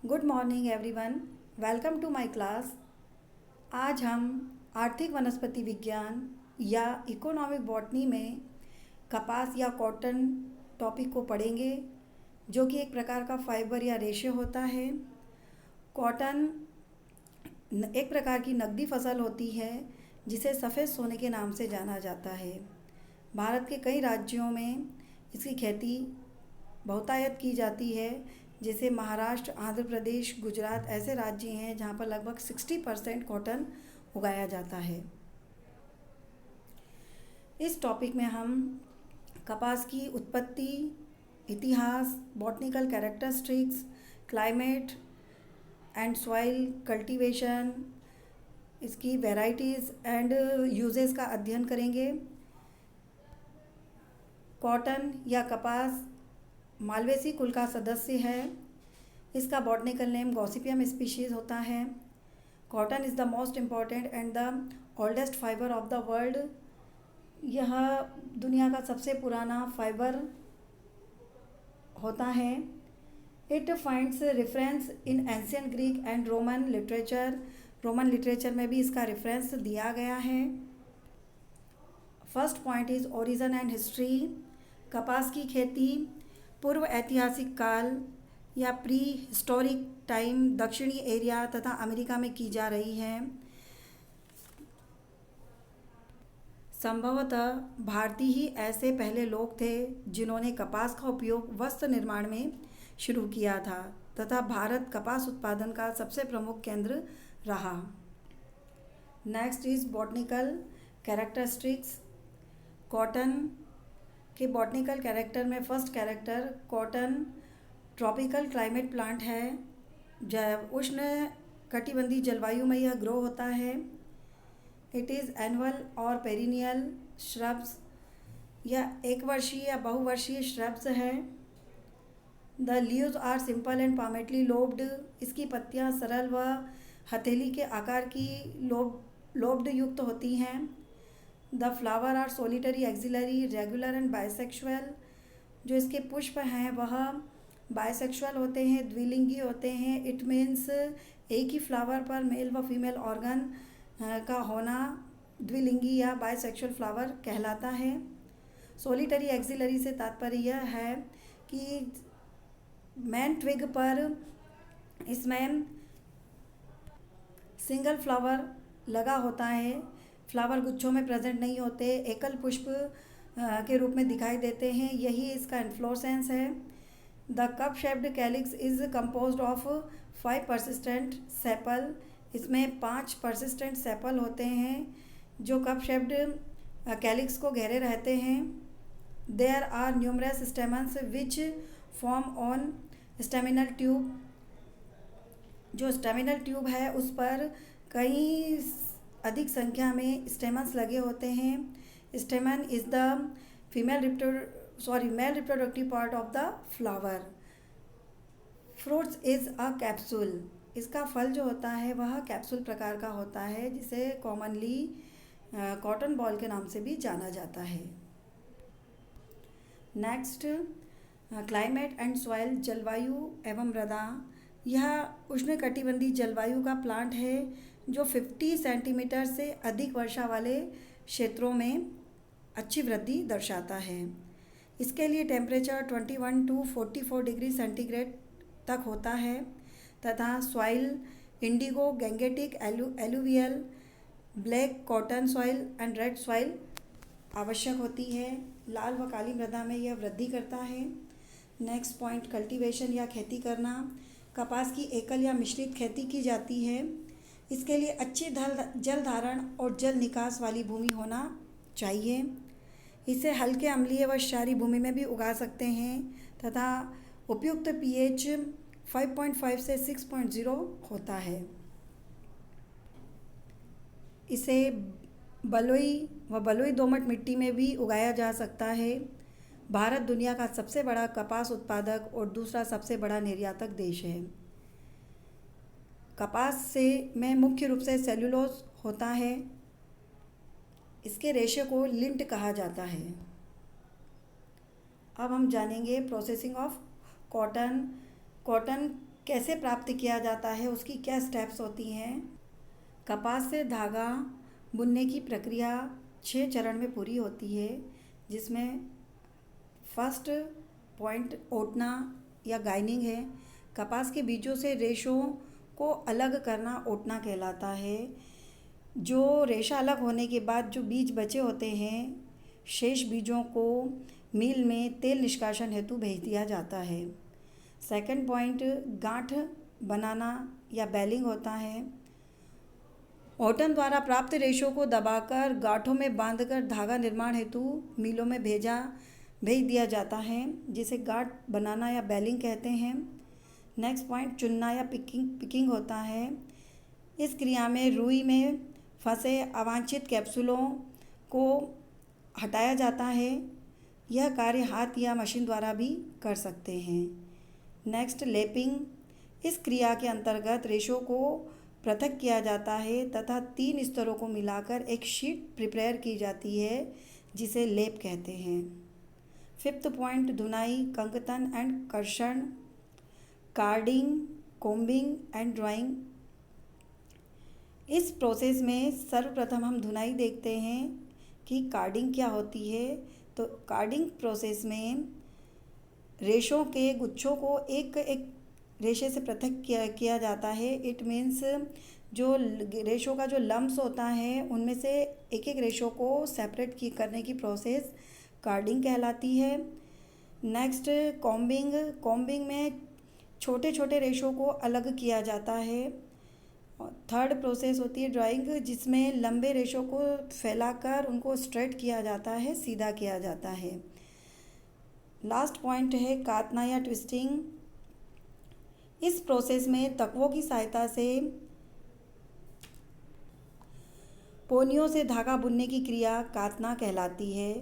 Good morning everyone. Welcome to my class. आज हम आर्थिक वनस्पति विज्ञान या इकोनॉमिक बॉटनी में कपास या कॉटन टॉपिक को पढ़ेंगे, जो कि एक प्रकार का फाइबर या रेशे होता है। कॉटन एक प्रकार की नकदी फसल होती है जिसे सफ़ेद सोने के नाम से जाना जाता है। भारत के कई राज्यों में इसकी खेती बहुतायत की जाती है, जैसे महाराष्ट्र, आंध्र प्रदेश, गुजरात ऐसे राज्य हैं जहाँ पर लगभग 60% कॉटन उगाया जाता है। इस टॉपिक में हम कपास की उत्पत्ति, इतिहास, botanical characteristics, climate and soil cultivation, इसकी वैरायटीज़ एंड यूजेस का अध्ययन करेंगे। कॉटन या कपास मालवेसी कुल का सदस्य है। इसका बॉटनिकल नेम गॉसिपियम स्पीशीज़ होता है। Cotton is the most important and the oldest fibre of the world. यह दुनिया का सबसे पुराना फाइबर होता है। It finds reference in ancient Greek and Roman literature. Roman literature में भी इसका रेफरेंस दिया गया है। First point is origin and history. कपास की खेती पूर्व ऐतिहासिक काल या प्री हिस्टोरिक टाइम दक्षिणी एरिया तथा अमेरिका में की जा रही है। संभवतः भारतीय ही ऐसे पहले लोग थे जिन्होंने कपास का उपयोग वस्त्र निर्माण में शुरू किया था तथा भारत कपास उत्पादन का सबसे प्रमुख केंद्र रहा। Next is botanical characteristics. Cotton के बॉटनिकल कैरेक्टर में first character, cotton tropical climate plant है। उष्ण कटिबंधीय जलवायु में यह ग्रो होता है। इट इज़ एनुअल और पेरिनियल श्रब्स या एक वर्षीय या बहुवर्षीय श्रब्स है। The leaves are simple and palmately lobed. इसकी पत्तियां सरल व हथेली के आकार की लोब्ड युक्त होती हैं। The flower are solitary, axillary, regular and bisexual. जो इसके पुष्प हैं वह बाइसेक्सुअल होते हैं, द्विलिंगी होते हैं। इट मीन्स एक ही फ्लावर पर मेल व फीमेल ऑर्गन का होना द्विलिंगी या बाइसेक्सुअल फ्लावर कहलाता है। सोलिटरी एक्सिलरी से तात्पर्य यह है कि मेन ट्विग पर इसमें सिंगल फ्लावर लगा होता है। फ्लावर गुच्छों में प्रेजेंट नहीं होते, एकल पुष्प के रूप में दिखाई देते हैं। यही इसका इन्फ्लोरेसेंस है। The cup shaped calyx is composed of 5 persistent sepal. इसमें 5 परसिस्टेंट सेपल होते हैं जो कप शेप्ड कैलिक्स को घेरे रहते हैं। There are numerous stamens which form on staminal tube. जो स्टेमिनल ट्यूब है उस पर कई अधिक संख्या में स्टेमन्स लगे होते हैं। स्टेमन is the male reproductive part of the flower. Fruits is a capsule. इसका फल जो होता है वह कैप्सूल प्रकार का होता है, जिसे कॉमनली कॉटन बॉल के नाम से भी जाना जाता है। नेक्स्ट, क्लाइमेट एंड सॉइल, जलवायु एवं मृदा। यह उष्णकटिबंधीय जलवायु का प्लांट है जो 50 सेंटीमीटर से अधिक वर्षा वाले क्षेत्रों में अच्छी वृद्धि दर्शाता है। इसके लिए टेम्परेचर 21 टू 44 डिग्री सेंटीग्रेड तक होता है तथा soil Indigo, Gangetic, alluvial, black cotton soil and red soil आवश्यक होती है। लाल व काली मृदा में यह वृद्धि करता है। नेक्स्ट पॉइंट, कल्टीवेशन या खेती करना। कपास की एकल या मिश्रित खेती की जाती है। इसके लिए अच्छी जल धारण और जल निकास वाली भूमि होना चाहिए। इसे हल्के अम्लीय व क्षारीय भूमि में भी उगा सकते हैं तथा उपयुक्त पीएच 5.5 से 6.0 होता है। इसे बलुई दोमट मिट्टी में भी उगाया जा सकता है। भारत दुनिया का सबसे बड़ा कपास उत्पादक और दूसरा सबसे बड़ा निर्यातक देश है। कपास से में मुख्य रूप से सेल्यूलोज होता है। इसके रेशे को लिंट कहा जाता है। अब हम जानेंगे प्रोसेसिंग ऑफ कॉटन। कॉटन कैसे प्राप्त किया जाता है, उसकी क्या स्टेप्स होती हैं। कपास से धागा बुनने की प्रक्रिया 6 चरण में पूरी होती है, जिसमें फर्स्ट पॉइंट ओटना या गाइनिंग है। कपास के बीजों से रेशों को अलग करना ओटना कहलाता है। जो रेशा अलग होने के बाद जो बीज बचे होते हैं, शेष बीजों को मिल में तेल निष्कासन हेतु भेज दिया जाता है। सेकंड पॉइंट गांठ बनाना या बेलिंग होता है। ओटन द्वारा प्राप्त रेशों को दबाकर गांठों में बांधकर धागा निर्माण हेतु मिलों में भेज दिया जाता है, जिसे गांठ बनाना या बेलिंग कहते हैं। नेक्स्ट पॉइंट चुनना या पिकिंग होता है। इस क्रिया में रुई में फंसे अवांछित कैप्सूलों को हटाया जाता है। यह कार्य हाथ या मशीन द्वारा भी कर सकते हैं। Next lapping. इस क्रिया के अंतर्गत रेशों को पृथक किया जाता है तथा 3 स्तरों को मिलाकर एक शीट प्रिपेयर की जाती है, जिसे लेप कहते हैं। फिफ्थ पॉइंट धुनाई, कंकतन एंड कर्षण, कार्डिंग, कोम्बिंग एंड ड्राइंग। इस प्रोसेस में सर्वप्रथम हम धुनाई देखते हैं कि कार्डिंग क्या होती है। तो कार्डिंग प्रोसेस में रेशों के गुच्छों को एक एक रेशे से पृथक किया जाता है। इट मीन्स जो रेशों का जो लम्स होता है, उनमें से एक एक रेशों को सेपरेट करने की प्रोसेस कार्डिंग कहलाती है। नेक्स्ट कॉम्बिंग में छोटे छोटे रेशों को अलग किया जाता है। थर्ड प्रोसेस होती है ड्राइंग, जिसमें लंबे रेशों को फैलाकर उनको स्ट्रेट किया जाता है, सीधा किया जाता है। लास्ट पॉइंट है कातना या ट्विस्टिंग। इस प्रोसेस में तकवों की सहायता से पोनियों से धागा बुनने की क्रिया कातना कहलाती है।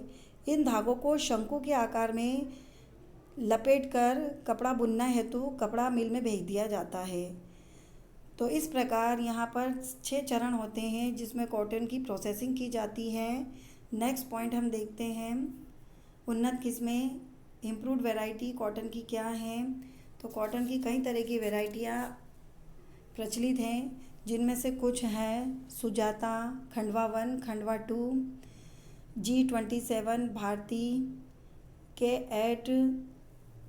इन धागों को शंकु के आकार में लपेटकर कपड़ा बुनना हेतु कपड़ा मिल में भेज दिया जाता है। तो इस प्रकार यहाँ पर 6 चरण होते हैं, जिसमें कॉटन की प्रोसेसिंग की जाती है। नेक्स्ट पॉइंट हम देखते हैं उन्नत किस्में, इम्प्रूव्ड वैरायटी कॉटन की क्या हैं। तो कॉटन की कई तरह की वैरायटियाँ प्रचलित हैं, जिनमें से कुछ हैं सुजाता, खंडवा 1, खंडवा 2, G27, भारती, K8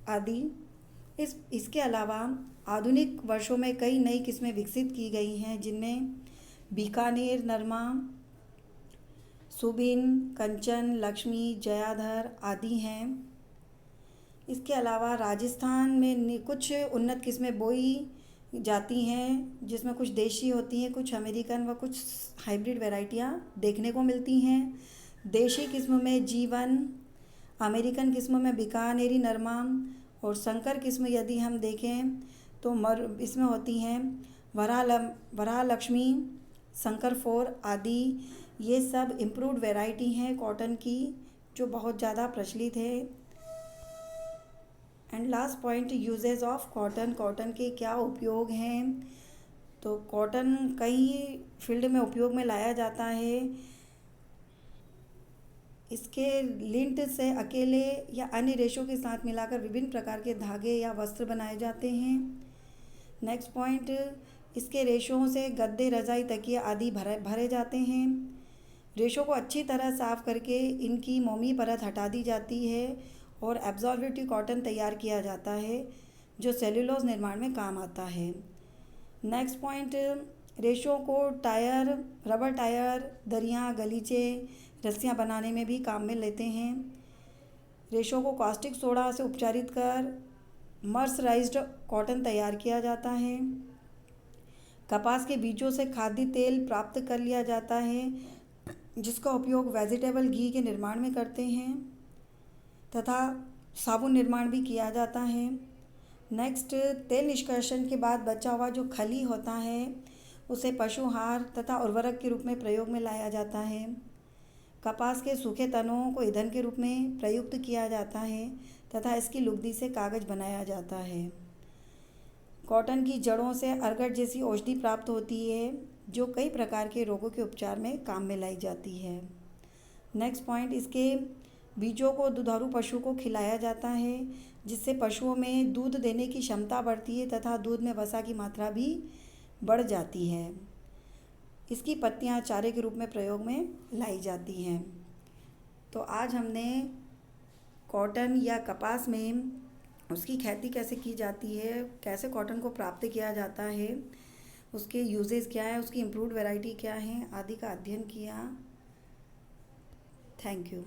आदि। इसके अलावा आधुनिक वर्षों में कई नई किस्में विकसित की गई हैं, जिनमें बीकानेर नरमा, सुबिन, कंचन, लक्ष्मी, जयाधर आदि हैं। इसके अलावा राजस्थान में कुछ उन्नत किस्में बोई जाती हैं, जिसमें कुछ देशी होती हैं, कुछ अमेरिकन व कुछ हाइब्रिड वैरायटियाँ देखने को मिलती हैं। देशी किस्म में G1, अमेरिकन किस्म में बीकानेरी नरमा और संकर किस्म यदि हम देखें तो इसमें होती हैं वरालक्ष्मी, संकर 4 आदि। ये सब इम्प्रूव्ड वैरायटी हैं कॉटन की, जो बहुत ज़्यादा प्रचलित है। And last point uses of cotton. Cotton के क्या उपयोग हैं। तो कॉटन कई फील्ड में उपयोग में लाया जाता है। इसके लिंट से अकेले या अन्य रेशों के साथ मिलाकर विभिन्न प्रकार के धागे या वस्त्र बनाए जाते हैं। नेक्स्ट पॉइंट, इसके रेशों से गद्दे, रजाई, तकिया आदि भरे जाते हैं। रेशों को अच्छी तरह साफ करके इनकी मोमी परत हटा दी जाती है और एब्जॉर्बेटिव कॉटन तैयार किया जाता है, जो सेल्यूलोज निर्माण में काम आता है। नेक्स्ट पॉइंट, रेशों को टायर, रबर टायर, दरियाँ, गलीचे, रस्सियाँ बनाने में भी काम में लेते हैं। रेशों को कास्टिक सोडा से उपचारित कर मर्सराइज्ड कॉटन तैयार किया जाता है। कपास के बीजों से खाद्य तेल प्राप्त कर लिया जाता है, जिसका उपयोग वेजिटेबल घी के निर्माण में करते हैं तथा साबुन निर्माण भी किया जाता है। नेक्स्ट, तेल निष्कासन के बाद बचा हुआ जो खली होता है, उसे पशुहार तथा उर्वरक के रूप में प्रयोग में लाया जाता है। कपास के सूखे तनों को ईंधन के रूप में प्रयुक्त किया जाता है तथा इसकी लुगदी से कागज बनाया जाता है। कॉटन की जड़ों से अरगट जैसी औषधि प्राप्त होती है, जो कई प्रकार के रोगों के उपचार में काम में लाई जाती है। नेक्स्ट पॉइंट, इसके बीजों को दुधारू पशु को खिलाया जाता है, जिससे पशुओं में दूध देने की क्षमता बढ़ती है तथा दूध में वसा की मात्रा भी बढ़ जाती है। इसकी पत्तियां चारे के रूप में प्रयोग में लाई जाती हैं। तो आज हमने कॉटन या कपास में उसकी खेती कैसे की जाती है, कैसे कॉटन को प्राप्त किया जाता है, उसके यूजेस क्या है, उसकी इम्प्रूव्ड वैरायटी क्या है आदि का अध्ययन किया। Thank you.